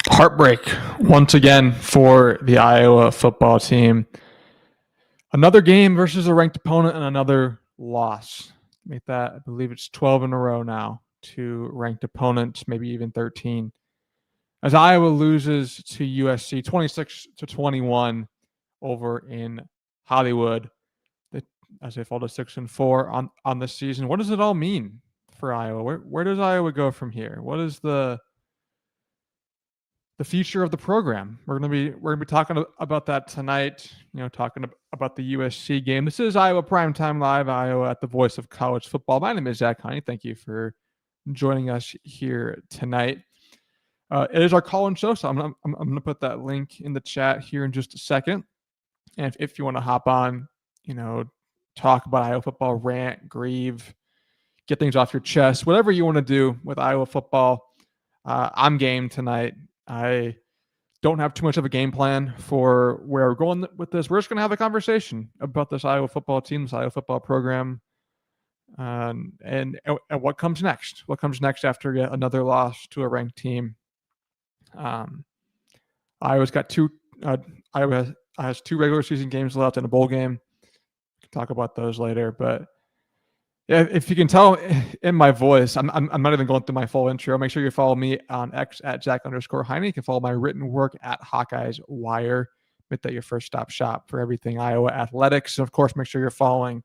Heartbreak once again for the Iowa football team. Another game versus a ranked opponent and another loss. Make that, I believe it's 12 in a row now to ranked opponents, maybe even 13. As Iowa loses to USC 26-21 over in Hollywood, as they fall to 6-4 on this season. What does it all mean for Iowa? Where does Iowa go from here? What is the future of the program? We're gonna be talking about that tonight. Talking about the USC game. This is Iowa Primetime Live, Iowa at the voice of college football. My name is Zach Honey. Thank you for joining us here tonight. It is our call-in show, so I'm gonna put that link in the chat here in just a second. And if you want to hop on, talk about Iowa football, rant, grieve, get things off your chest, whatever you want to do with Iowa football, I'm game tonight. I don't have too much of a game plan for where we're going with this. We're just going to have a conversation about this Iowa football team, this Iowa football program, and what comes next. What comes next after yet another loss to a ranked team? Iowa's got Iowa has two regular season games left and a bowl game. We can talk about those later, but yeah, if you can tell in my voice, I'm not even going through my full intro. Make sure you follow me on X at Jack_Heine. You can follow my written work at Hawkeyes Wire. Make that your first stop shop for everything Iowa athletics. And of course, make sure you're following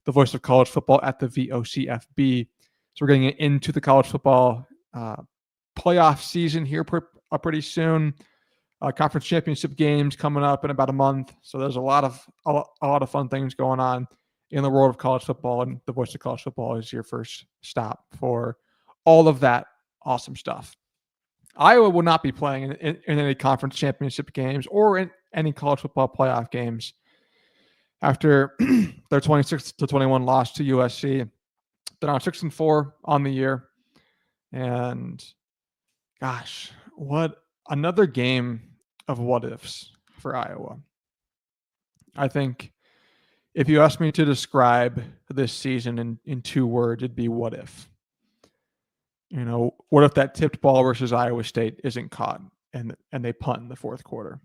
the voice of college football at the VOCFB. So we're getting into the college football playoff season here pretty soon. Conference championship games coming up in about a month. So there's a lot of fun things going on in the world of college football, and the voice of college football is your first stop for all of that awesome stuff. Iowa will not be playing in any conference championship games or in any college football playoff games after their 26-21 loss to USC. They're now 6-4 on the year. And gosh, what another game of what ifs for Iowa. I think if you asked me to describe this season in two words, it'd be what if. What if that tipped ball versus Iowa State isn't caught and they punt in the fourth quarter?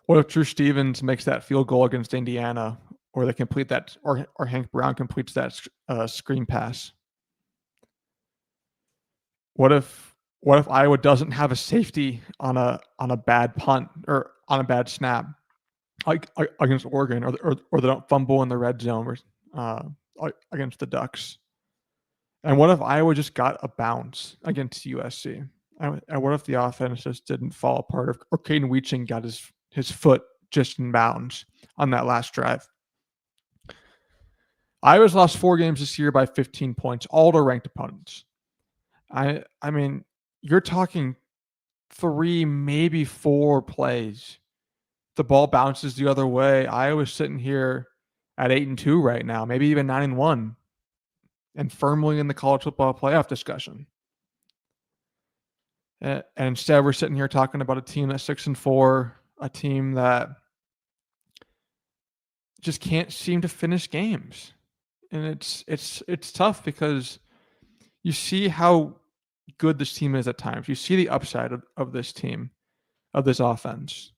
What if Drew Stevens makes that field goal against Indiana, or they complete that, or Hank Brown completes that screen pass? What if Iowa doesn't have a safety on a bad punt or on a bad snap, like against Oregon, or they don't fumble in the red zone against the Ducks? And what if Iowa just got a bounce against USC? And what if the offense just didn't fall apart, or Caden Weeching got his foot just in bounds on that last drive? Iowa's lost 4 games this year by 15 points, all to ranked opponents. I mean, you're talking 3, maybe 4 plays. The ball bounces the other way. Iowa's sitting here at 8-2 right now, maybe even 9-1, and firmly in the college football playoff discussion. And instead, we're sitting here talking about a team that's 6-4, a team that just can't seem to finish games. And it's tough because you see how good this team is at times. You see the upside of this team, of this offense.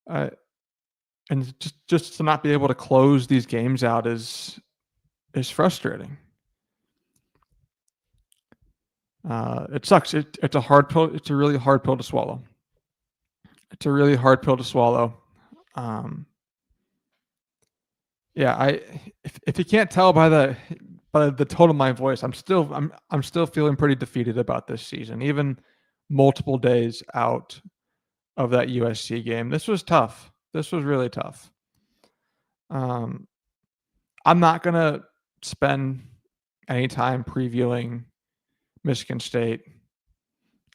And just to not be able to close these games out is frustrating. It sucks. It's a hard pill. It's a really hard pill to swallow. It's a really hard pill to swallow. If you can't tell by the tone of my voice, I'm still feeling pretty defeated about this season, even multiple days out of that USC game. This was tough. This was really tough. I'm not gonna spend any time previewing Michigan State.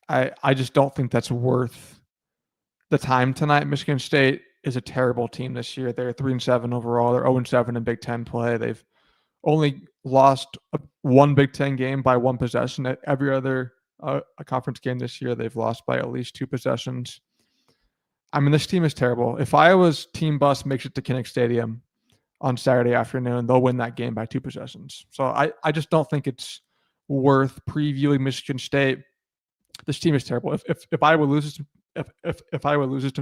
I just don't think that's worth the time tonight. Michigan State is a terrible team this year. They're 3-7 overall. They're 0-7 in Big Ten play. They've only lost one Big Ten game by 1 possession. At every other a conference game this year, they've lost by at least 2 possessions. I mean, this team is terrible. If Iowa's team bus makes it to Kinnick Stadium on Saturday afternoon, they'll win that game by 2 possessions. So I just don't think it's worth previewing Michigan State This team is terrible. If Iowa loses to if Iowa loses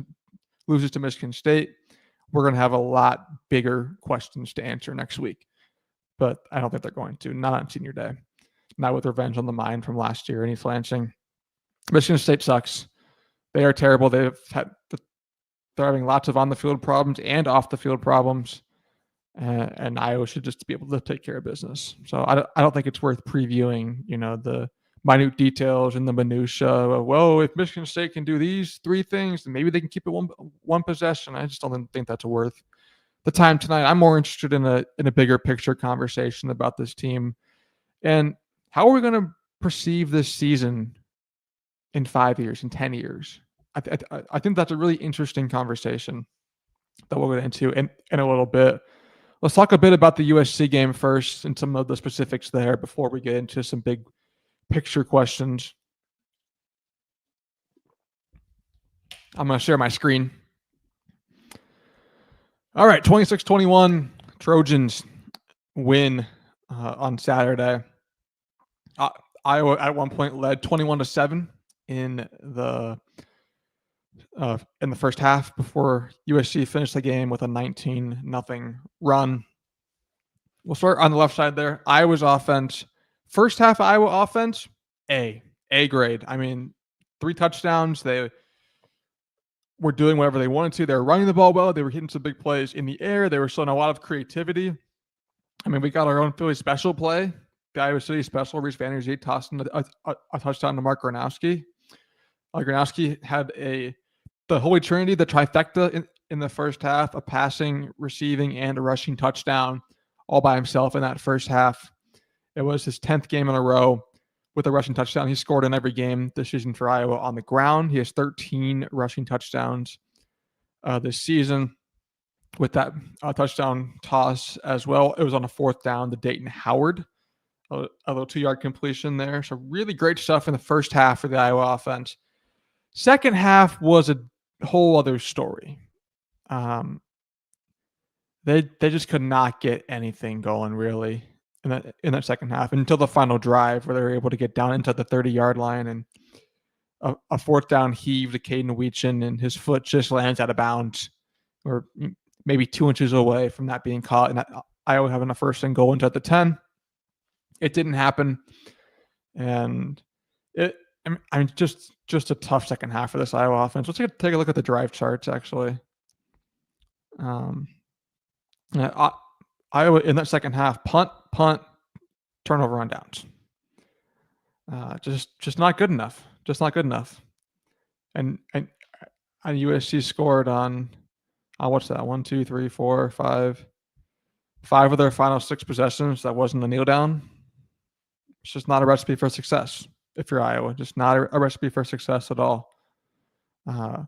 to Michigan State, we're going to have a lot bigger questions to answer next week. But I don't think they're going to. Not on senior day. Not with revenge on the mind from last year in East Lansing. Michigan State sucks. They are terrible. They're having lots of on-the-field problems and off-the-field problems. And Iowa should just be able to take care of business. So I don't think it's worth previewing, the minute details and the minutia of, well, if Michigan State can do these 3 things, then maybe they can keep it one possession. I just don't think that's worth the time tonight. I'm more interested in a bigger picture conversation about this team and how are we going to perceive this season in 5 years, in 10 years. I think that's a really interesting conversation that we'll get into in a little bit. Let's talk a bit about the USC game first and some of the specifics there before we get into some big picture questions. I'm going to share my screen. All right, 26-21, Trojans win on Saturday. Iowa at one point led 21-7 in the first half before USC finished the game with a 19-0 run. We'll start on the left side there. Iowa's offense. First half Iowa offense, A grade. I mean, 3 touchdowns. They were doing whatever they wanted to. They were running the ball well. They were hitting some big plays in the air. They were showing a lot of creativity. I mean, we got our own Philly special play. The Iowa City special, Reese Vanderzeet tossed in a touchdown to Mark Gronowski. Gronowski had the Holy Trinity, the trifecta in the first half, a passing, receiving, and a rushing touchdown all by himself in that first half. It was his 10th game in a row with a rushing touchdown. He scored in every game this season for Iowa on the ground. He has 13 rushing touchdowns this season with that touchdown toss as well. It was on a 4th down to Dayton Howard, a little 2-yard completion there. So really great stuff in the first half for the Iowa offense. Second half was a whole other story. They just could not get anything going really in that second half until the final drive where they were able to get down into the 30-yard line and a 4th down heave to Caden Weechin and his foot just lands out of bounds or maybe 2 inches away from that being caught and Iowa having a 1st and goal into the 10. It didn't happen. And just a tough second half for this Iowa offense. Let's take a look at the drive charts, actually. Iowa in that second half, punt, turnover on downs. Just not good enough. Just not good enough. And USC scored on what's that? 1, 2, 3, 4, 5. 5 of their final 6 possessions. That wasn't a kneel down. It's just not a recipe for success. If you're Iowa, just not a recipe for success at all. Mark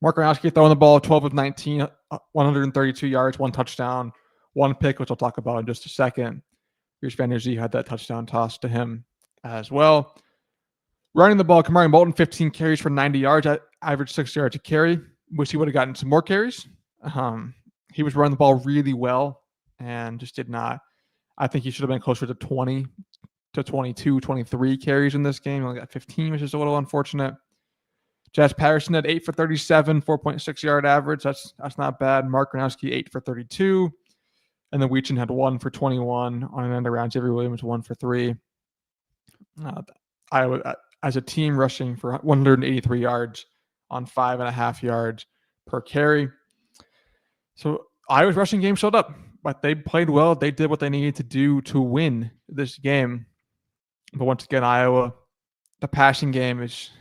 Gronowski throwing the ball 12 of 19, 132 yards, 1 touchdown, 1 pick, which I'll talk about in just a second. Reese Vanderzeet had that touchdown toss to him as well. Running the ball, Kamari Moulton, 15 carries for 90 yards, average 6 yards a carry. Wish he would have gotten some more carries. He was running the ball really well and just did not. I think he should have been closer to 20 to 22, 23 carries in this game. He only got 15, which is a little unfortunate. Jazz Patterson had 8 for 37, 4.6 yard average. That's not bad. Mark Gronowski, 8 for 32. And then Weechin had 1 for 21 on an end around. Xavier Williams, 1 for 3. Iowa, as a team, rushing for 183 yards on 5.5 yards per carry. So Iowa's rushing game showed up, but they played well. They did what they needed to do to win this game. But once again, Iowa, the passing game is...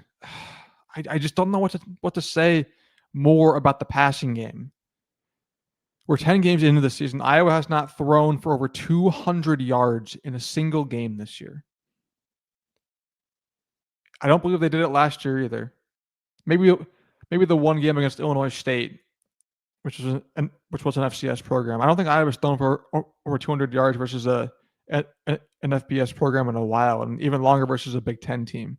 I just don't know what to say more about the passing game. We're 10 games into the season. Iowa has not thrown for over 200 yards in a single game this year. I don't believe they did it last year either. Maybe the one game against Illinois State, which was an FCS program. I don't think Iowa's thrown for over 200 yards versus an FBS program in a while, and even longer versus a Big Ten team.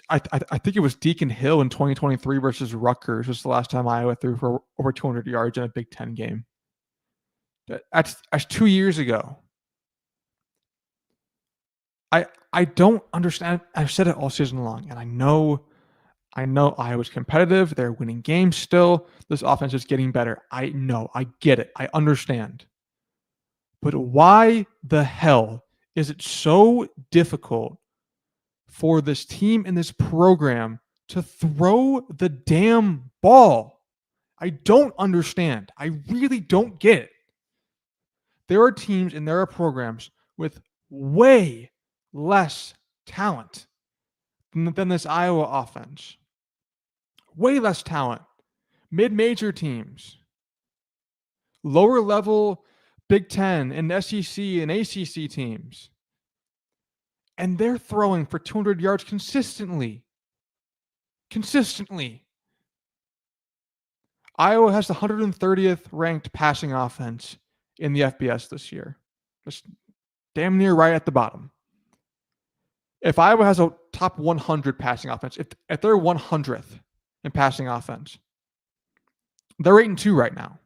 I think it was Deacon Hill in 2023 versus Rutgers was the last time Iowa threw for over 200 yards in a Big Ten game. That's 2 years ago. I don't understand. I've said it all season long, and I know Iowa's competitive. They're winning games still. This offense is getting better. I know. I get it. I understand. But why the hell is it so difficult for this team and this program to throw the damn ball? I don't understand. I really don't get it. There are teams and there are programs with way less talent than this Iowa offense. Way less talent. Mid-major teams. Lower level Big Ten and SEC and ACC teams. And they're throwing for 200 yards consistently. Consistently. Iowa has the 130th ranked passing offense in the FBS this year. Just damn near right at the bottom. If Iowa has a top 100 passing offense, if they're 100th in passing offense, they're 8-2 right now.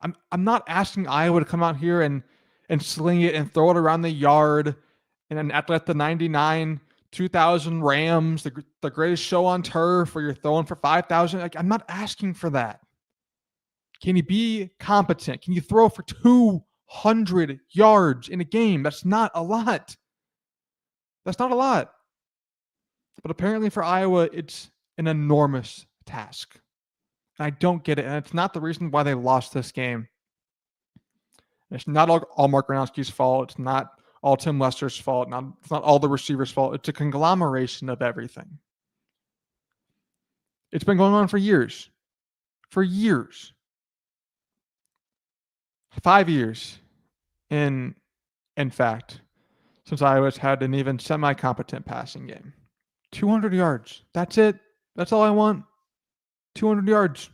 I'm not asking Iowa to come out here and sling it and throw it around the yard and then act like the 99 2000 Rams, the greatest show on turf, where you're throwing for 5,000. Like, I'm not asking for that. Can you be competent? Can you throw for 200 yards in a game? That's not a lot. That's not a lot. But apparently for Iowa, it's an enormous task. And I don't get it. And it's not the reason why they lost this game. It's not all Mark Gronowski's fault. It's not all Tim Lester's fault. It's not all the receivers' fault. It's a conglomeration of everything. It's been going on for years. For years. 5 years, in fact, since Iowa's had an even semi-competent passing game. 200 yards. That's it. That's all I want. 200 yards.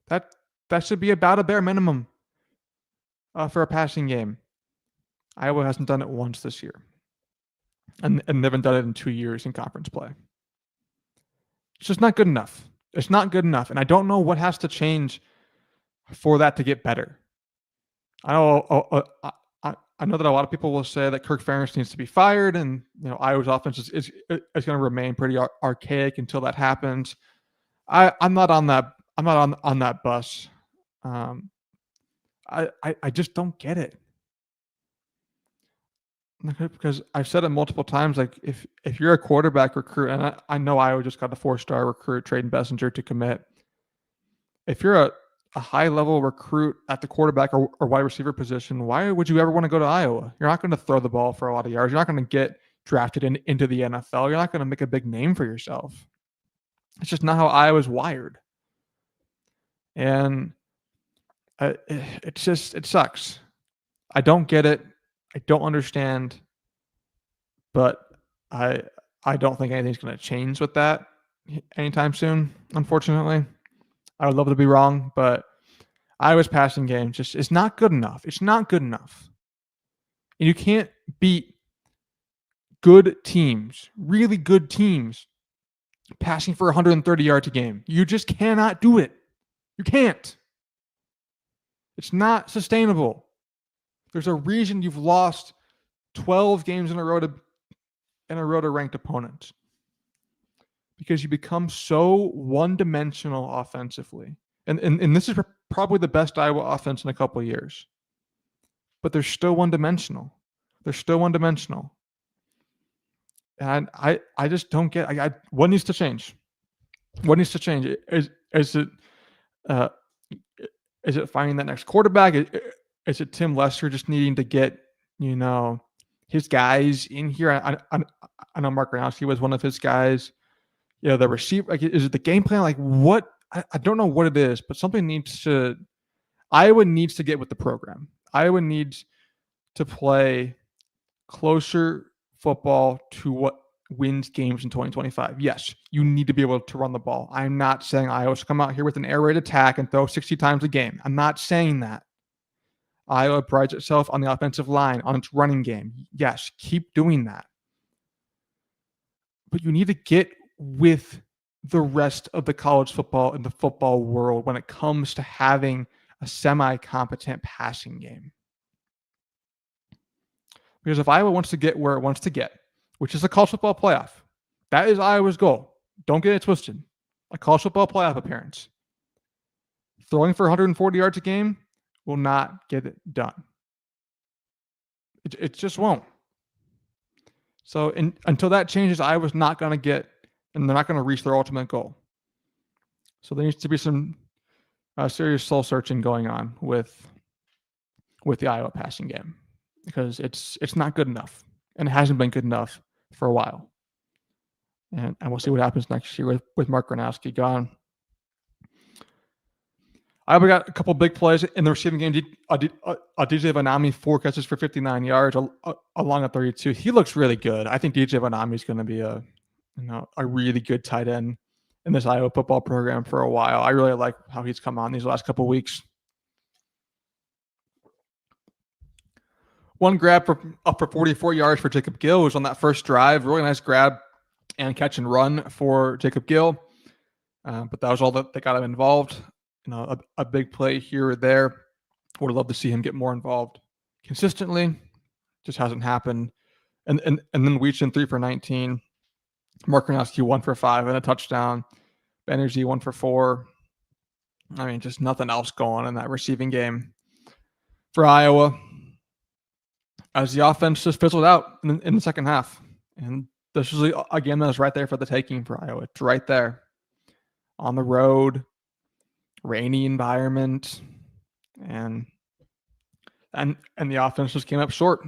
That should be about a bare minimum for a passing game. Iowa hasn't done it once this year. And they haven't done it in 2 years in conference play. It's just not good enough. It's not good enough. And I don't know what has to change for that to get better. I know that a lot of people will say that Kirk Ferentz needs to be fired, and Iowa's offense is going to remain pretty archaic until that happens. I'm not on that. I'm not on that bus. I just don't get it. Because I've said it multiple times. Like, if you're a quarterback recruit, and I know Iowa just got a 4-star recruit, Trayden Bessinger, to commit. If you're a high-level recruit at the quarterback or wide receiver position, why would you ever want to go to Iowa? You're not going to throw the ball for a lot of yards. You're not going to get drafted into the NFL. You're not going to make a big name for yourself. It's just not how Iowa's wired. And it sucks. I don't get it. I don't understand. But I don't think anything's going to change with that anytime soon, unfortunately. I would love to be wrong, but Iowa's passing game just is not good enough. It's not good enough. And you can't beat good teams, really good teams, passing for 130 yards a game. You just cannot do it. You can't. It's not sustainable. There's a reason you've lost 12 games in a row to ranked opponents. Because you become so one-dimensional offensively. And this is probably the best Iowa offense in a couple of years. But they're still one-dimensional. They're still one-dimensional. And I just don't get what needs to change? What needs to change? Is it finding that next quarterback? Is it Tim Lester just needing to get, his guys in here? I know Mark Gronowski was one of his guys. The receiver, is it the game plan? Like, what? I don't know what it is, but Iowa needs to get with the program. Iowa needs to play closer football to what wins games in 2025. Yes, you need to be able to run the ball. I'm not saying Iowa should come out here with an air raid attack and throw 60 times a game. I'm not saying that. Iowa prides itself on the offensive line, on its running game. Yes, keep doing that. But you need to get with the rest of the college football and the football world when it comes to having a semi-competent passing game. Because if Iowa wants to get where it wants to get, which is a college football playoff, that is Iowa's goal. Don't get it twisted. A college football playoff appearance. Throwing for 140 yards a game will not get it done. It just won't. So until that changes, Iowa's not going to get, and they're not going to reach their ultimate goal. So there needs to be some serious soul searching going on with the Iowa passing game, because it's not good enough, and it hasn't been good enough for a while. And we'll see what happens next year with Mark Gronowski gone. Iowa got a couple big plays in the receiving game. DJ Vanami, 4 catches for 59 yards along a 32. He looks really good. I think DJ Vanami is going to be a really good tight end in this Iowa football program for a while. I really like how he's come on these last couple of weeks. One grab up for 44 yards for Jacob Gill was on that first drive. Really nice grab and catch and run for Jacob Gill. But that was all that got him involved. A big play here or there. Would have loved to see him get more involved consistently. Just hasn't happened. And then Weechin 3 for 19. Mark Gronowski 1 for 5 and a touchdown. Banerjee 1 for 4. I mean, just nothing else going in that receiving game for Iowa, as the offense just fizzled out in the second half. And this is a game that was right there for the taking for Iowa. It's right there on the road, rainy environment, and the offense just came up short.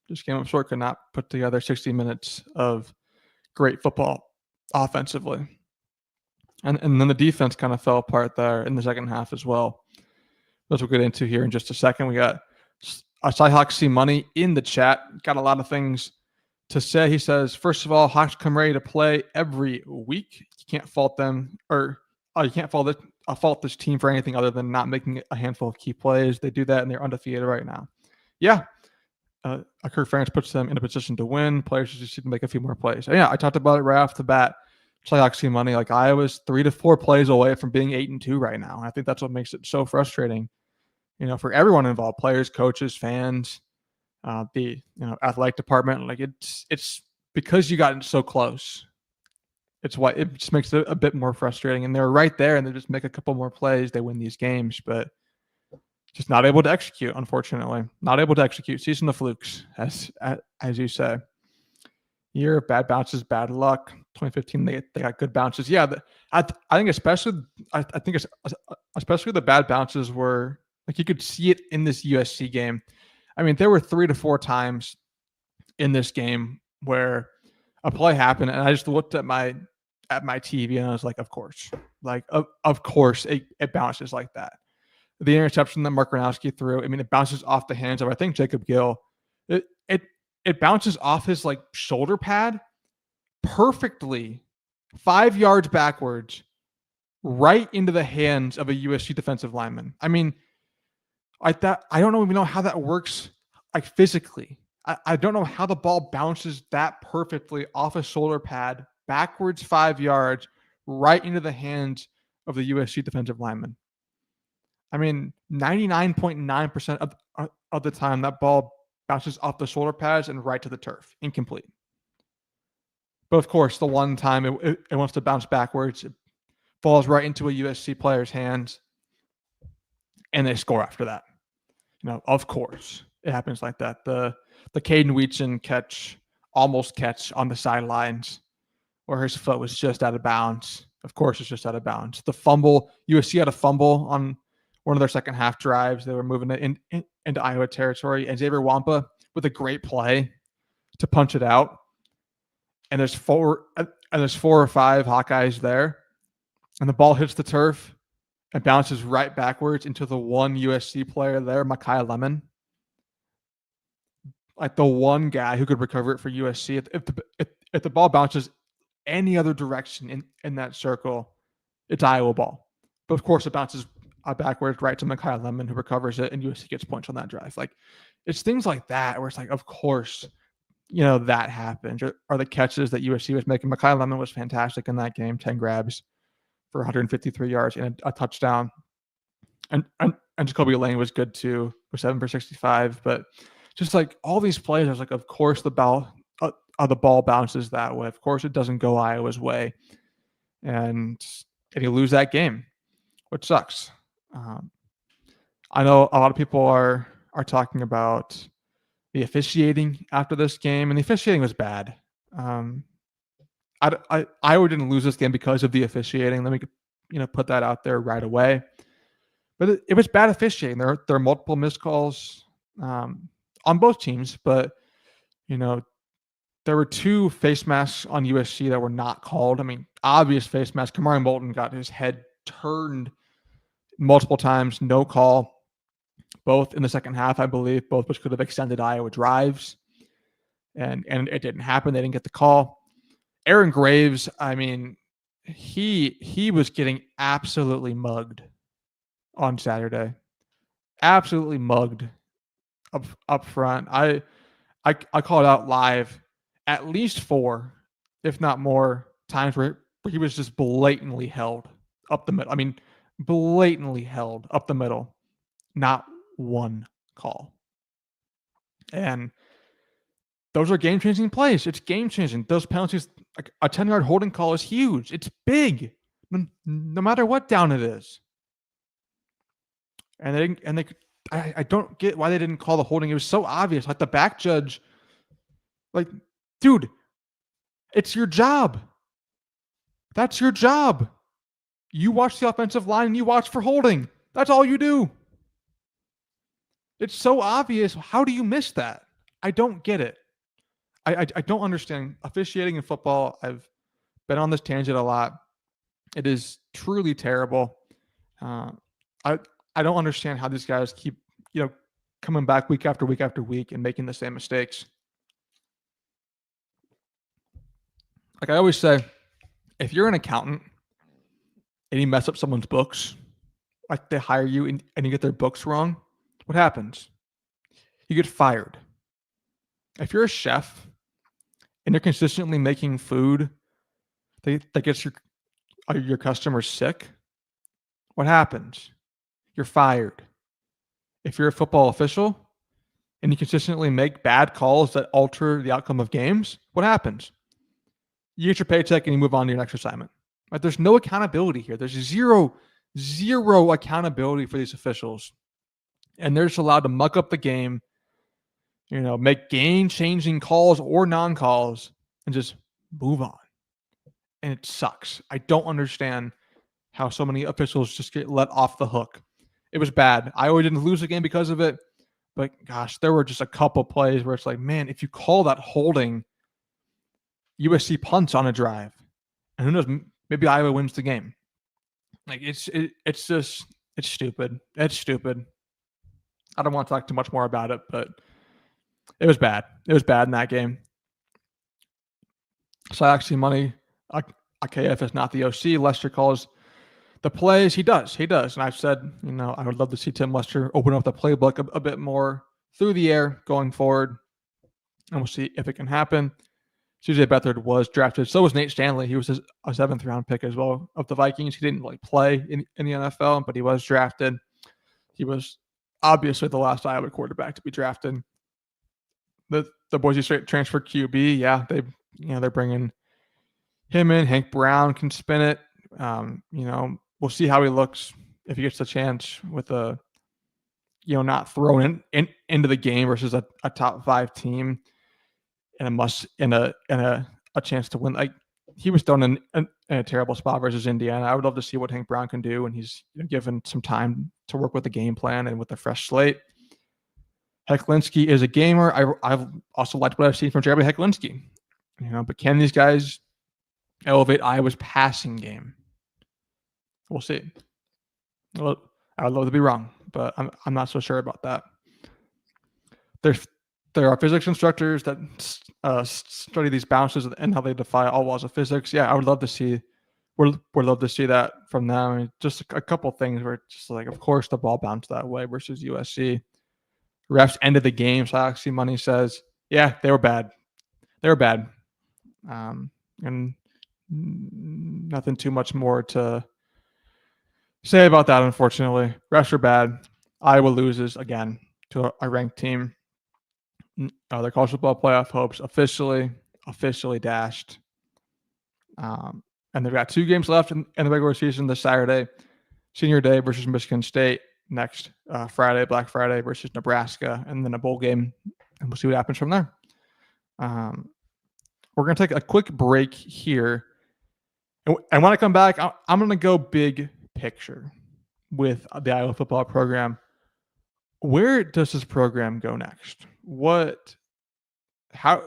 Could not put together 60 minutes of great football offensively. And then the defense kind of fell apart there in the second half as well. Which we'll get into here in just a second. We got Cyhawk C Money in the chat. Got a lot of things to say. He says, first of all, Hawks come ready to play every week. You can't fault them, or you can't fault this team for anything other than not making a handful of key plays. They do that, and they're undefeated right now. Yeah. Kirk Ferentz puts them in a position to win. Players just need to make a few more plays. And yeah, I talked about it right off the bat. Cyhawk C Money, like Iowa's 3 to 4 plays away from being 8-2 right now. And I think that's what makes it so frustrating, for everyone involved, players, coaches, fans, the athletic department. Like it's because you got so close. It's why it just makes it a bit more frustrating. And they're right there, and they just make a couple more plays, they win these games, but just not able to execute. Unfortunately, not able to execute. Season of flukes, as you say. Year of bad bounces, bad luck. 2015, they got good bounces. Yeah, I think especially the bad bounces were, like, you could see it in this USC game. I mean, there were 3 to 4 times in this game where a play happened, and I just looked at my TV and I was like, of course, it bounces like that. The interception that Mark Gronowski threw, I mean, it bounces off the hands of, I think, Jacob Gill. It bounces off his shoulder pad perfectly, 5 yards backwards, right into the hands of a USC defensive lineman. I mean, I don't even know how that works, physically. I don't know how the ball bounces that perfectly off a shoulder pad, backwards 5 yards, right into the hands of the USC defensive lineman. I mean, 99.9% of the time, that ball bounces off the shoulder pads and right to the turf, incomplete. But of course, the one time it wants to bounce backwards, it falls right into a USC player's hands, and they score after that. Of course, it happens like that. The Caden Weechin almost catch on the sidelines, where his foot was just out of bounds. Of course, it's just out of bounds. The fumble, USC had a fumble on one of their second half drives. They were moving it into Iowa territory, and Xavier Wampa with a great play to punch it out. And there's 4 or 5 Hawkeyes there, and the ball hits the turf and bounces right backwards into the one USC player there, Micaiah Lemon. Like the one guy who could recover it for USC. If the ball bounces any other direction in that circle, it's Iowa ball. But of course, it bounces backwards right to Micaiah Lemon, who recovers it, and USC gets points on that drive. It's things like that where it's of course, that happens. Or the catches that USC was making. Micaiah Lemon was fantastic in that game, 10 grabs for 153 yards and a touchdown. And Jacoby Lane was good too, for 7 for 65. But just like all these plays, I was like, of course the ball bounces that way. Of course it doesn't go Iowa's way, and you lose that game, which sucks. I know a lot of people are talking about the officiating after this game, and the officiating was bad. Iowa didn't lose this game because of the officiating. Let me put that out there right away. But it was bad officiating. There are multiple missed calls on both teams, but there were 2 face masks on USC that were not called. I mean, obvious face mask. Kamari Moulton got his head turned multiple times, no call. Both in the second half, I believe, both which could have extended Iowa drives. And it didn't happen. They didn't get the call. Aaron Graves, I mean, he was getting absolutely mugged on Saturday. Absolutely mugged up front. I called out live at least 4, if not more, times where he was just blatantly held up the middle. I mean, blatantly held up the middle. Not one call. And those are game-changing plays. It's game-changing. Those penalties, like a 10-yard holding call is huge. It's big, no matter what down it is. And I don't get why they didn't call the holding. It was so obvious. Like the back judge, like, dude, it's your job. That's your job. You watch the offensive line and you watch for holding. That's all you do. It's so obvious. How do you miss that? I don't get it. I don't understand officiating in football. I've been on this tangent a lot. It is truly terrible. I don't understand how these guys keep, coming back week after week after week and making the same mistakes. Like I always say, if you're an accountant and you mess up someone's books, like they hire you and you get their books wrong, what happens? You get fired. If you're a chef and you're consistently making food that gets your customers sick, what happens? You're fired. If you're a football official and you consistently make bad calls that alter the outcome of games, what happens? You get your paycheck and you move on to your next assignment. Right? There's no accountability here. There's zero accountability for these officials. And they're just allowed to muck up the game, make game-changing calls or non-calls and just move on. And it sucks. I don't understand how so many officials just get let off the hook. It was bad. Iowa didn't lose the game because of it. But gosh, there were just a couple plays where it's like, man, if you call that holding, USC punts on a drive. And who knows, maybe Iowa wins the game. Like it's stupid. It's stupid. I don't want to talk too much more about it, but it was bad. It was bad in that game. So actually money, IKF is not the OC. Lester calls the plays. He does. And I've said, I would love to see Tim Lester open up the playbook a bit more through the air going forward. And we'll see if it can happen. CJ Beathard was drafted. So was Nate Stanley. He was a 7th round pick as well of the Vikings. He didn't really play in the NFL, but he was drafted. He was obviously the last Iowa quarterback to be drafted. The Boise State transfer QB, yeah, they're bringing him in. Hank Brown can spin it. We'll see how he looks if he gets the chance with not thrown into the game versus a top 5 team and a chance to win. Like he was thrown in a terrible spot versus Indiana. I would love to see what Hank Brown can do when he's given some time to work with the game plan and with a fresh slate. Hecklinski is a gamer. I've also liked what I've seen from Jeremy Hecklinski. But can these guys elevate Iowa's passing game? We'll see. Well, I would love to be wrong, but I'm not so sure about that. There are physics instructors that study these bounces and how they defy all laws of physics. Yeah, I would love to see. We'd love to see that from them. I mean, just a couple things where it's just like, of course, the ball bounced that way versus USC. Refs ended the game. So actually, Money says, yeah, they were bad. They were bad, and nothing too much more to say about that. Unfortunately, refs are bad. Iowa loses again to a ranked team. their college football playoff hopes officially dashed. And they've got 2 games left in the regular season this Saturday, Senior Day versus Michigan State. Next Friday, Black Friday versus Nebraska, and then a bowl game, and we'll see what happens from there. We're going to take a quick break here. And when I come back, I'm going to go big picture with the Iowa football program. Where does this program go next? What are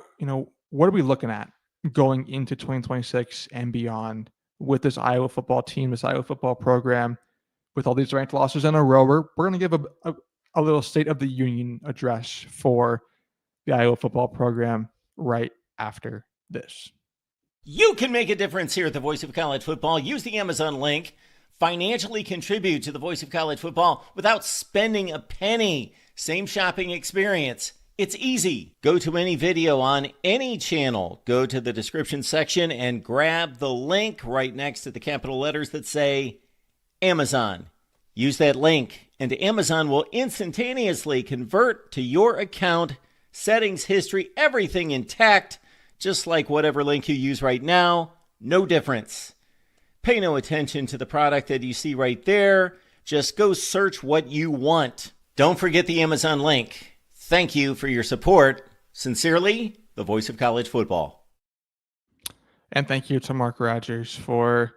we looking at going into 2026 and beyond with this Iowa football team, this Iowa football program, with all these ranked losses in a row? We're going to give a little State of the Union address for the Iowa football program right after this. You can make a difference here at the Voice of College Football. Use the Amazon link. Financially contribute to the Voice of College Football without spending a penny. Same shopping experience. It's easy. Go to any video on any channel. Go to the description section and grab the link right next to the capital letters that say Amazon. Use that link and Amazon will instantaneously convert to your account, settings, history, everything intact, just like whatever link you use right now. No difference. Pay no attention to the product that you see right there. Just go search what you want. Don't forget the Amazon link. Thank you for your support. Sincerely, the Voice of College Football. And thank you to Mark Rogers for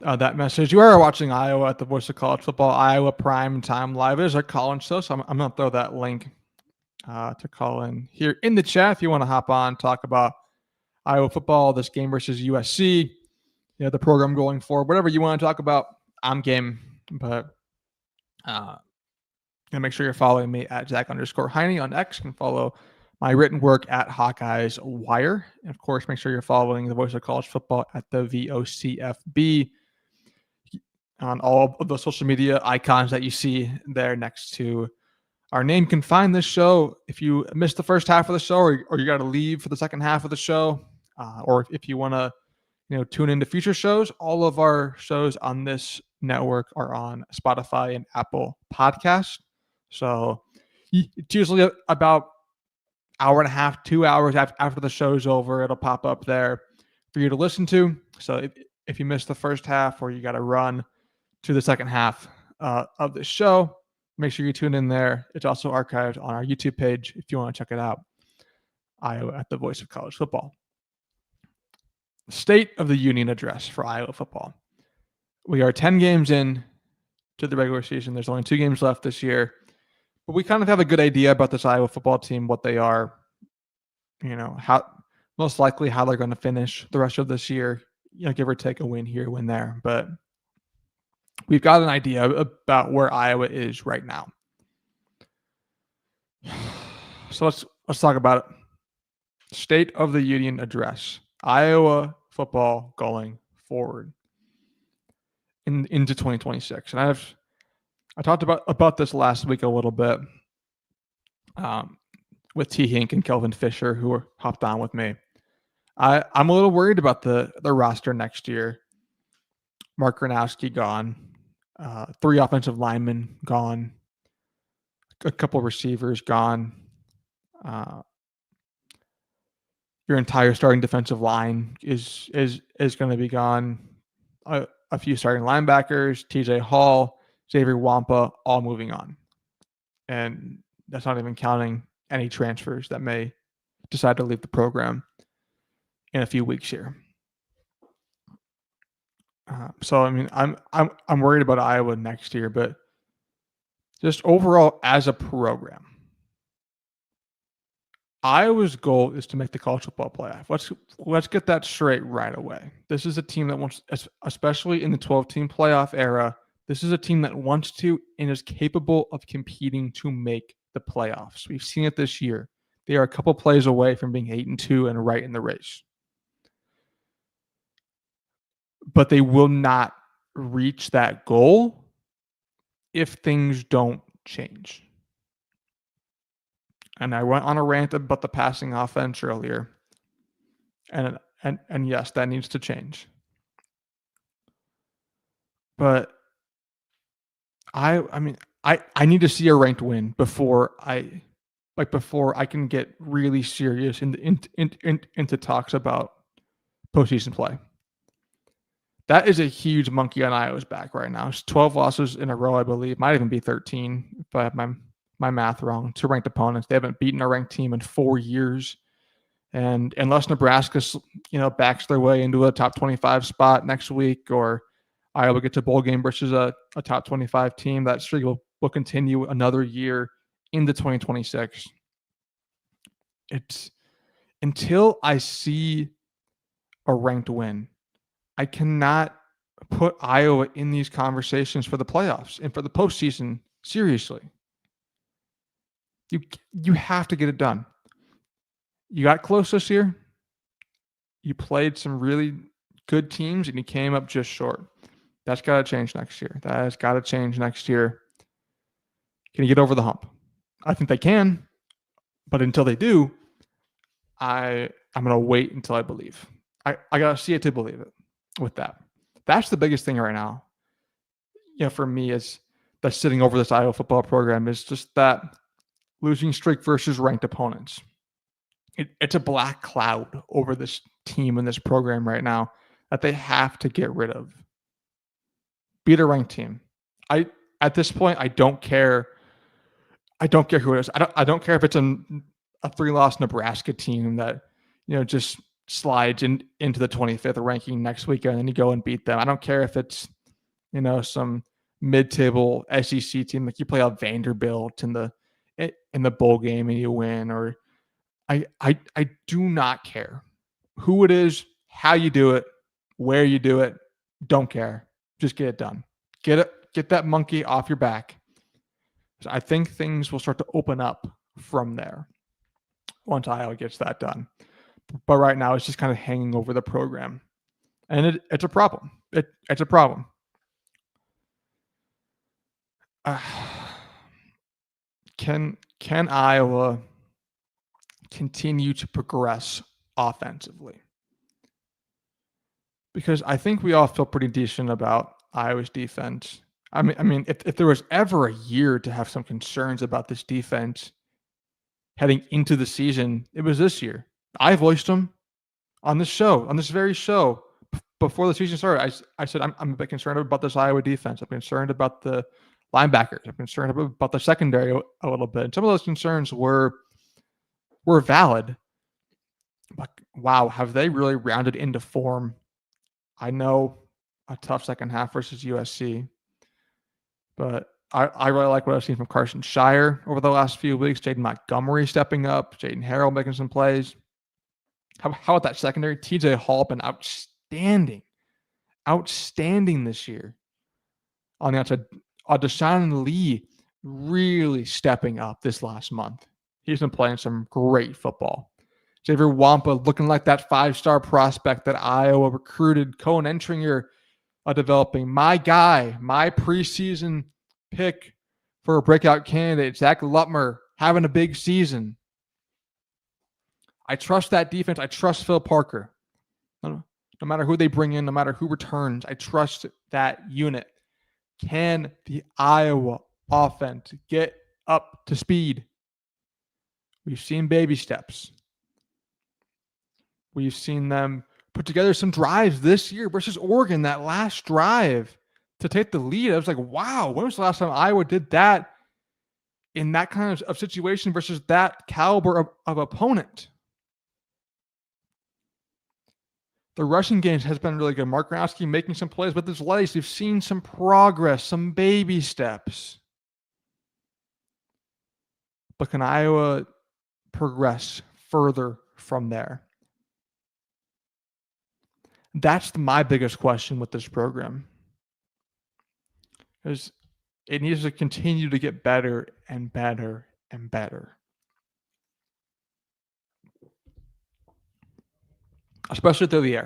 that message. You are watching Iowa at the Voice of College Football, Iowa Primetime Live. It is a call-in show, so I'm going to throw that link to call in here in the chat if you want to hop on, talk about Iowa football, this game versus USC, the program going forward, whatever you want to talk about. I'm game, but make sure you're following me at Zach_Heine on X. You can follow my written work at Hawkeyes Wire. And of course, make sure you're following the Voice of College Football at the VOCFB on all of the social media icons that you see there next to our name. You can find this show if you missed the first half of the show, or you got to leave for the second half of the show, or if you want to tune into future shows. All of our shows on this network are on Spotify and Apple Podcasts. So it's usually about hour and a half, 2 hours after the show's over. It'll pop up there for you to listen to. So if you missed the first half, or you got to run to the second half of the show, make sure you tune in there. It's also archived on our YouTube page if you want to check it out. Iowa at the Voice of College Football. State of the Union address for Iowa football. We are 10 games in to the regular season. There's only 2 games left this year. But we kind of have a good idea about this Iowa football team, what they are, how most likely how they're going to finish the rest of this year, give or take a win here, win there. But we've got an idea about where Iowa is right now. So let's talk about it. State of the Union address. Iowa football going forward into 2026. And I talked about this last week a little bit with T. Hink and Kelvin Fisher, who hopped on with me. I'm a little worried about the roster next year. Mark Gronowski gone. 3 offensive linemen gone. A couple receivers gone. Your entire starting defensive line is going to be gone. A few starting linebackers, TJ Hall, Xavier Wampa, all moving on. And that's not even counting any transfers that may decide to leave the program in a few weeks here. So I mean, I'm worried about Iowa next year, but just overall as a program, Iowa's goal is to make the college football playoff. Let's get that straight right away. This is a team that wants, especially in the 12-team playoff era, this is a team that wants to and is capable of competing to make the playoffs. We've seen it this year. They are a couple plays away from being 8-2 and right in the race. But they will not reach that goal if things don't change. And I went on a rant about the passing offense earlier. And yes, that needs to change. But I need to see a ranked win before I like before I can get really serious into talks about postseason play. That is a huge monkey on Iowa's back right now. It's 12 losses in a row, I believe. Might even be 13 if I have my math wrong, to ranked opponents. They haven't beaten a ranked team in 4 years. And unless Nebraska, backs their way into a top 25 spot next week, or Iowa gets a bowl game versus a top 25 team, that streak will continue another year into 2026. It's until I see a ranked win, I cannot put Iowa in these conversations for the playoffs and for the postseason seriously. You have to get it done. You got close this year. You played some really good teams and you came up just short. That's got to change next year. That has got to change next year. Can you get over the hump? I think they can, but until they do, I'm going to wait until I believe. I got to see it to believe it with that. That's the biggest thing right now. For me, is that's sitting over this Iowa football program is just that losing streak versus ranked opponents. It's a black cloud over this team and this program right now that they have to get rid of. Beat a ranked team. At this point, I don't care. I don't care who it is. I don't care if it's a 3-loss Nebraska team that just slides into the 25th ranking next weekend and you go and beat them. I don't care if it's some mid-table SEC team, like you play out Vanderbilt in the bowl game and you win, or I do not care who it is, how you do it, where you do it. Don't care. Just get it done. Get that monkey off your back. So I think things will start to open up from there once Iowa gets that done. But right now, it's just kind of hanging over the program, and it's a problem. It's a problem. Can Iowa continue to progress offensively? Because I think we all feel pretty decent about Iowa's defense. I mean, if there was ever a year to have some concerns about this defense heading into the season, it was this year. I voiced them on this show, on this very show, before the season started. I said I'm a bit concerned about this Iowa defense. I'm concerned about the linebackers. I'm concerned about the secondary a little bit. And some of those concerns were valid. But wow, have they really rounded into form? I know a tough second half versus USC, but I really like what I've seen from Carson Shire over the last few weeks. Jaden Montgomery stepping up, Jaden Harrell making some plays. How about that secondary? TJ Hall been outstanding this year. On the outside, Deshaun Lee really stepping up this last month. He's been playing some great football. Xavier Wampa looking like that 5-star prospect that Iowa recruited. Cohen Entringer developing. My guy, my preseason pick for a breakout candidate, Zach Lutmer, having a big season. I trust that defense. I trust Phil Parker. No matter who they bring in, no matter who returns, I trust that unit. Can the Iowa offense get up to speed? We've seen baby steps. We've seen them put together some drives this year versus Oregon, that last drive to take the lead. I was like, wow, when was the last time Iowa did that in that kind of situation versus that caliber of opponent? The rushing game has been really good. Mark Growski making some plays with his legs. We've seen some progress, some baby steps. But can Iowa progress further from there? That's my biggest question with this program. Because it needs to continue to get better and better and better. Especially through the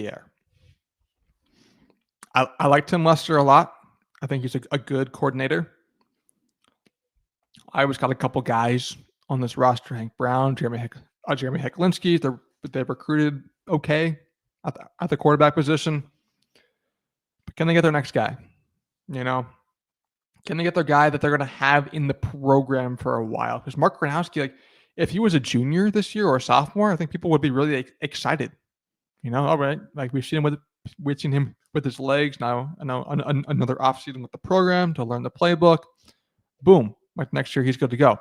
air. I like Tim Lester a lot. I think he's a good coordinator. Iowa's got a couple guys on this roster: Hank Brown, Jeremy Hecklinski. They've recruited okay at the quarterback position. But can they get their next guy? Can they get their guy that they're going to have in the program for a while? Because Mark Gronowski, like, if he was a junior this year or a sophomore, I think people would be really excited. All right, like we've seen him with his legs now. Another offseason with the program to learn the playbook. Boom, like next year he's good to go.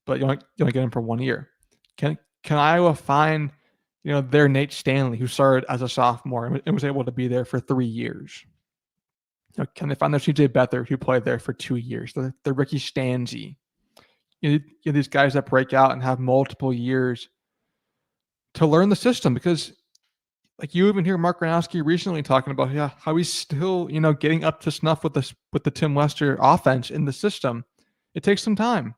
But you only get him for 1 year. Can Iowa find their Nate Stanley, who started as a sophomore and was able to be there for 3 years? Can they find their CJ Beathard, who played there for 2 years? The Ricky Stanzi. These guys that break out and have multiple years to learn the system, because like you even hear Mark Gronowski recently talking about how he's still getting up to snuff with the Tim Lester offense in the system. It takes some time.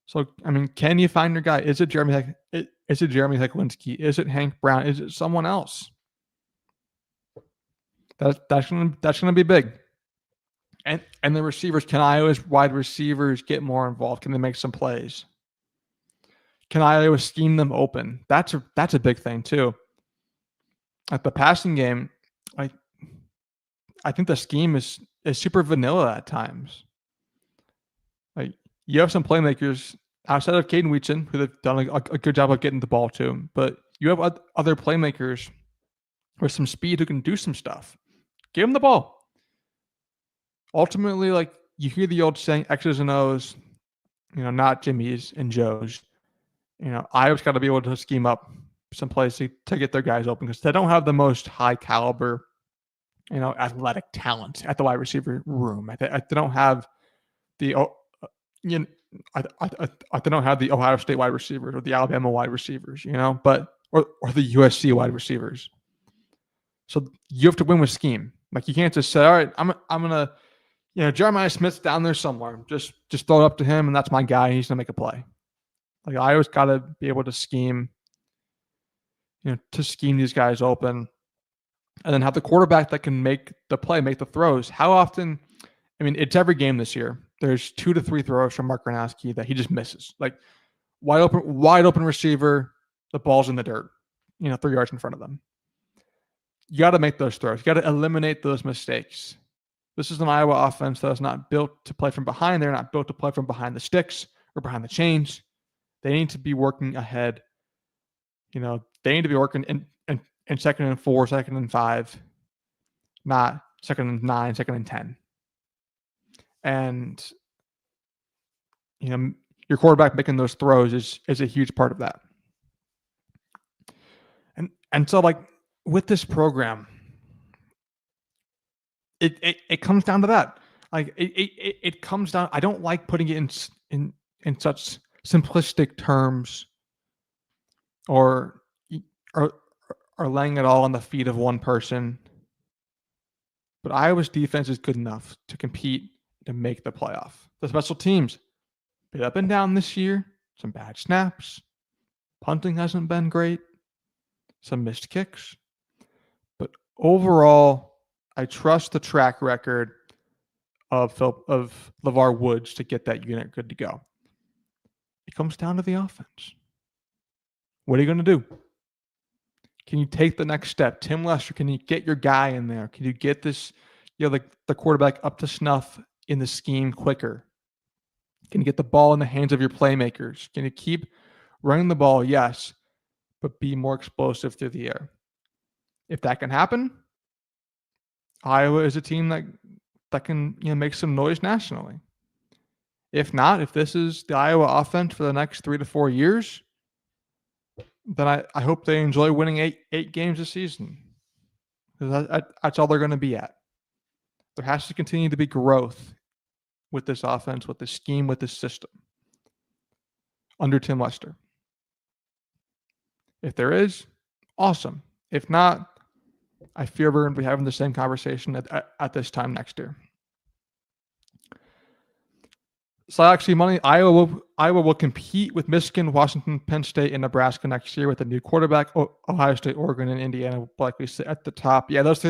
So I mean, can you find your guy? Is it Jeremy Hecklinski? Is it Hank Brown? Is it someone else? That's gonna be big. And the receivers, can Iowa's wide receivers get more involved? Can they make some plays? Can Iowa scheme them open? That's a big thing too. At the passing game, I think the scheme is super vanilla at times. Like, you have some playmakers outside of Caden Weetson who have done a good job of getting the ball to him, but you have other playmakers with some speed who can do some stuff. Give them the ball. Ultimately, like, you hear the old saying, X's and O's, not Jimmy's and Joe's. Iowa's got to be able to scheme up some plays to get their guys open, because they don't have the most high caliber, athletic talent at the wide receiver room. They don't have the, they don't have the Ohio State wide receivers or the Alabama wide receivers, but or the USC wide receivers. So you have to win with scheme. Like, you can't just say, all right, I'm gonna, Jeremiah Smith's down there somewhere. Just throw it up to him, and that's my guy. He's gonna make a play. Like, I always got to be able to scheme, to scheme these guys open, and then have the quarterback that can make the play, make the throws. How often? I mean, it's every game this year. There's 2 to 3 throws from Mark Gronowski that he just misses. Like, wide open receiver, the ball's in the dirt, 3 yards in front of them. You got to make those throws. You got to eliminate those mistakes. This is an Iowa offense that is not built to play from behind. They're not built to play from behind the sticks or behind the chains. They need to be working ahead. They need to be working in 2nd and 4, 2nd and 5, not 2nd and 9, 2nd and 10. And, your quarterback making those throws is a huge part of that. And so, like, with this program, it comes down to that. Like, it comes down. I don't like putting it in such simplistic terms, or laying it all on the feet of one person. But Iowa's defense is good enough to compete, to make the playoff. The special teams, bit up and down this year. Some bad snaps. Punting hasn't been great. Some missed kicks. But overall, I trust the track record of LeVar Woods to get that unit good to go. It comes down to the offense. What are you going to do? Can you take the next step? Tim Lester, can you get your guy in there? Can you get this, like, the quarterback up to snuff in the scheme quicker? Can you get the ball in the hands of your playmakers? Can you keep running the ball? Yes, but be more explosive through the air. If that can happen, Iowa is a team that can make some noise nationally. If not, if this is the Iowa offense for the next 3 to 4 years, then I hope they enjoy winning eight games a season, because that's all they're going to be at. There has to continue to be growth with this offense, with this scheme, with this system under Tim Lester. If there is, awesome. If not, I fear we're going to be having the same conversation at this time next year. So actually, Iowa will compete with Michigan, Washington, Penn State, and Nebraska next year with a new quarterback. Ohio State, Oregon, and Indiana will likely sit at the top. Yeah, those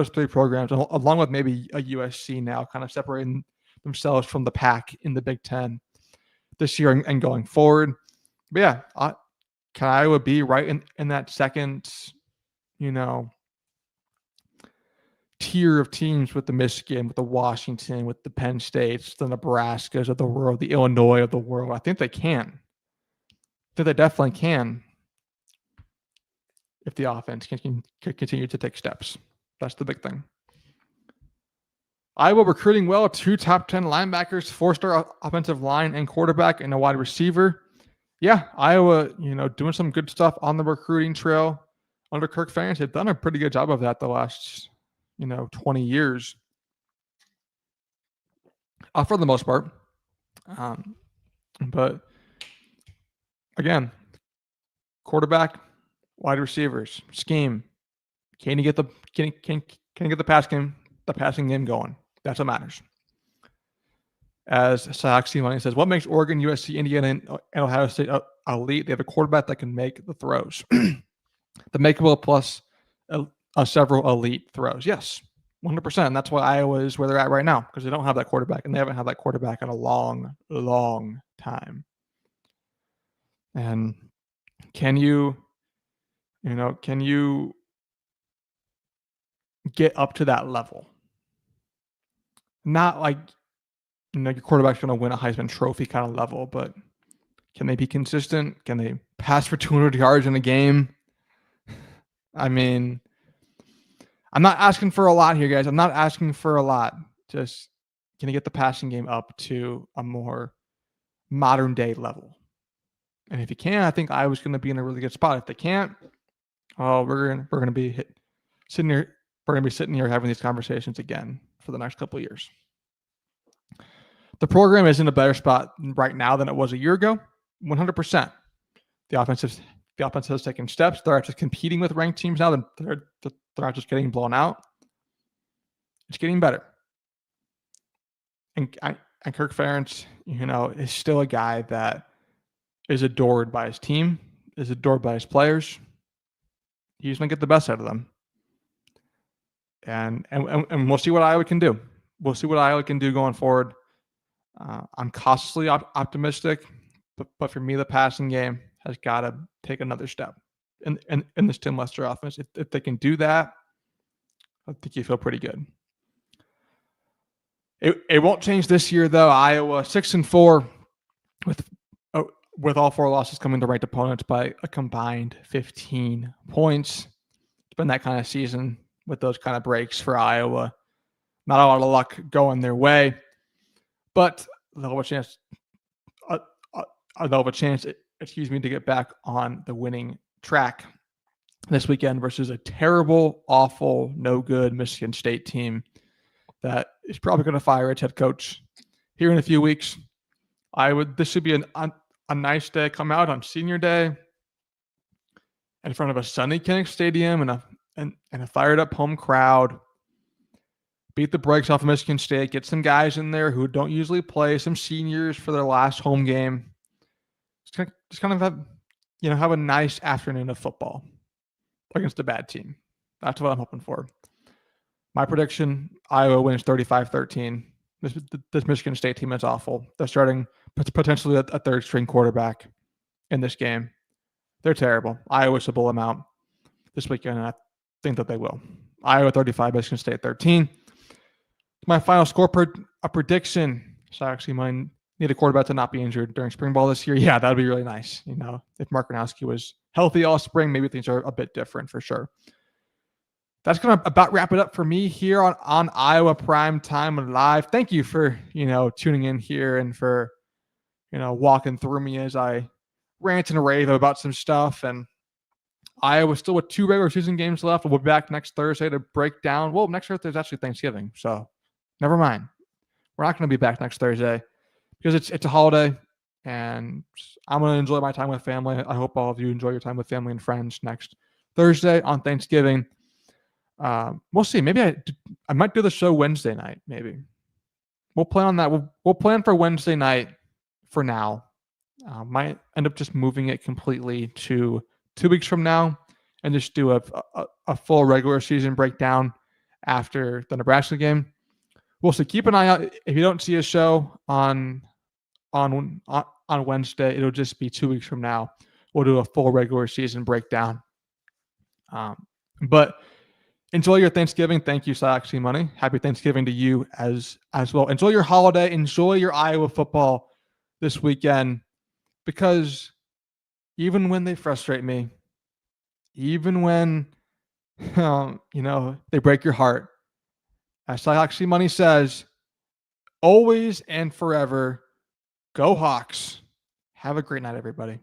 3 programs, along with maybe a USC now, kind of separating themselves from the pack in the Big Ten this year and going forward. But yeah, can Iowa be right in that second, tier of teams with the Michigan, with the Washington, with the Penn States, the Nebraskas of the world, the Illinois of the world. I think they can. I think they definitely can if the offense can continue to take steps. That's the big thing. Iowa recruiting well, 2 top 10 linebackers, 4-star offensive line and quarterback, and a wide receiver. Yeah, Iowa, doing some good stuff on the recruiting trail under Kirk Ferentz. They've done a pretty good job of that the last, 20 years, for the most part. But again, quarterback, wide receivers, scheme. Can you get the passing game going? That's what matters. As Saxy Money says, what makes Oregon, USC, Indiana, and Ohio State elite? They have a quarterback that can make the throws. The makeable plus several elite throws. Yes, 100%. And that's why Iowa is where they're at right now, because they don't have that quarterback, and they haven't had that quarterback in a long, long time. And can you get up to that level? Not like, your quarterback's going to win a Heisman Trophy kind of level, but can they be consistent? Can they pass for 200 yards in a game? I mean, I'm not asking for a lot here, guys. I'm not asking for a lot. Just can you get the passing game up to a more modern day level? And if you can, I think Iowa's going to be in a really good spot. If they can't, we're going to be sitting here. We're going to be sitting here having these conversations again for the next couple of years. The program is in a better spot right now than it was a year ago. 100%. The offense has taken steps. They're actually competing with ranked teams now. They're not just getting blown out. It's getting better. And Kirk Ferentz, is still a guy that is adored by his team, is adored by his players. He's going to get the best out of them. And we'll see what Iowa can do. We'll see what Iowa can do going forward. I'm cautiously optimistic, but for me, the passing game has got to take another step in this Tim Lester offense. If they can do that, I think you feel pretty good. It won't change this year, though. Iowa 6-4 with all 4 losses coming to ranked opponents by a combined 15 points. It's been that kind of season with those kind of breaks for Iowa. Not a lot of luck going their way, but they'll have a chance. To get back on the winning track this weekend versus a terrible, awful, no good Michigan State team that is probably going to fire its head coach here in a few weeks. This should be a nice day. Come out on senior day in front of a sunny Kinnick Stadium and a fired up home crowd. Beat the brakes off of Michigan State. Get some guys in there who don't usually play. Some seniors for their last home game. Just kind of have a nice afternoon of football against a bad team. That's what I'm hoping for. My prediction: Iowa wins 35-13. This Michigan State team is awful. They're starting potentially a 3rd-string quarterback in this game. They're terrible. Iowa should blow them out this weekend, and I think that they will. Iowa 35, Michigan State 13. My final score prediction. So I actually might need a quarterback to not be injured during spring ball this year. Yeah, that'd be really nice. If Mark Gronowski was healthy all spring, maybe things are a bit different for sure. That's going to about wrap it up for me here on Iowa Primetime Live. Thank you for, tuning in here and for, walking through me as I rant and rave about some stuff. And Iowa still with 2 regular season games left. We'll be back next Thursday to break down. Well, next Thursday is actually Thanksgiving, so never mind. We're not going to be back next Thursday because it's a holiday, and I'm going to enjoy my time with family. I hope all of you enjoy your time with family and friends next Thursday on Thanksgiving. We'll see. Maybe I might do the show Wednesday night. Maybe we'll plan on that. We'll plan for Wednesday night for now. Might end up just moving it completely to 2 weeks from now and just do a full regular season breakdown after the Nebraska game. We'll see. Keep an eye out. If you don't see a show on Wednesday, it'll just be 2 weeks from now. We'll do a full regular season breakdown. But Enjoy your Thanksgiving. Thank you, Saxy Money. Happy Thanksgiving to you as well. Enjoy your holiday. Enjoy your Iowa football this weekend, because even when they frustrate me, even when they break your heart, as Saxy Money says, always and forever, go Hawks. Have a great night, everybody.